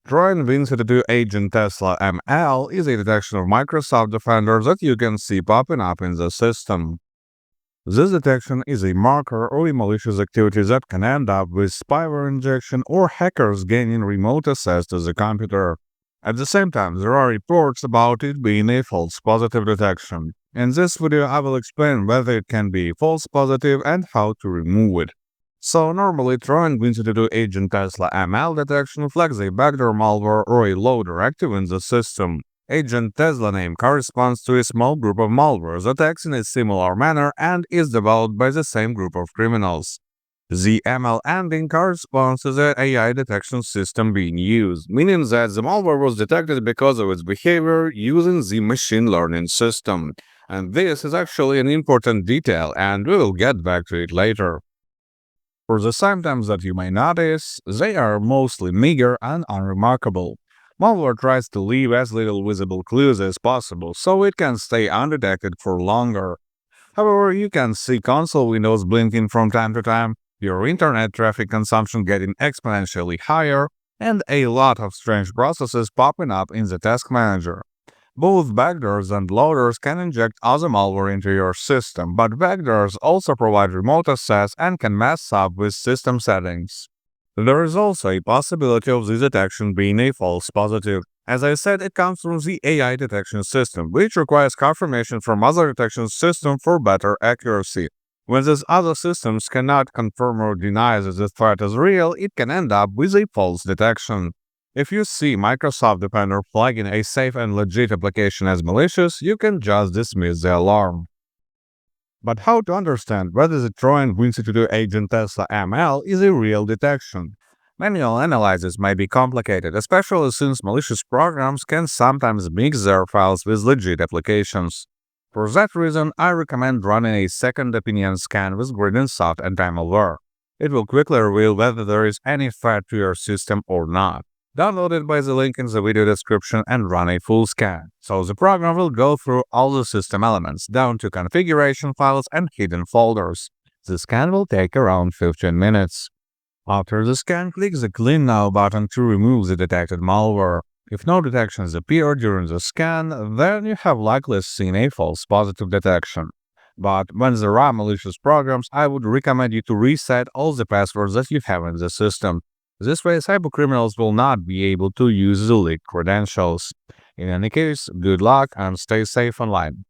Trojan Win32 AgentTesla ML is a detection of Microsoft Defender that you can see popping up in the system. This detection is a marker of a malicious activity that can end up with spyware injection or hackers gaining remote access to the computer. At the same time, there are reports about it being a false positive detection. In this video, I will explain whether it can be false positive and how to remove it. So normally, Trojan Win32 AgentTesla ML detection flags a backdoor malware or a loader active in the system. AgentTesla name corresponds to a small group of malwares that acts in a similar manner and is developed by the same group of criminals. The ML ending corresponds to the AI detection system being used, meaning that the malware was detected because of its behavior using the machine learning system. And this is actually an important detail, and we will get back to it later. For the symptoms that you may notice, they are mostly meager and unremarkable. Malware tries to leave as little visible clues as possible so it can stay undetected for longer. However, you can see console windows blinking from time to time, your internet traffic consumption getting exponentially higher, and a lot of strange processes popping up in the task manager. Both backdoors and loaders can inject other malware into your system, but backdoors also provide remote access and can mess up with system settings. There is also a possibility of this detection being a false positive. As I said, it comes from the AI detection system, which requires confirmation from other detection systems for better accuracy. When these other systems cannot confirm or deny that the threat is real, it can end up with a false detection. If you see Microsoft Defender flagging a safe and legit application as malicious, you can just dismiss the alarm. But how to understand whether the Trojan Win32 AgentTesla ML is a real detection? Manual analysis may be complicated, especially since malicious programs can sometimes mix their files with legit applications. For that reason, I recommend running a second opinion scan with Win32 and Malware. It will quickly reveal whether there is any threat to your system or not. Download it by the link in the video description and run a full scan. So the program will go through all the system elements, down to configuration files and hidden folders. The scan will take around 15 minutes. After the scan, click the Clean Now button to remove the detected malware. If no detections appear during the scan, then you have likely seen a false positive detection. But when there are malicious programs, I would recommend you to reset all the passwords that you have in the system. This way, cybercriminals will not be able to use the leaked credentials. In any case, good luck and stay safe online.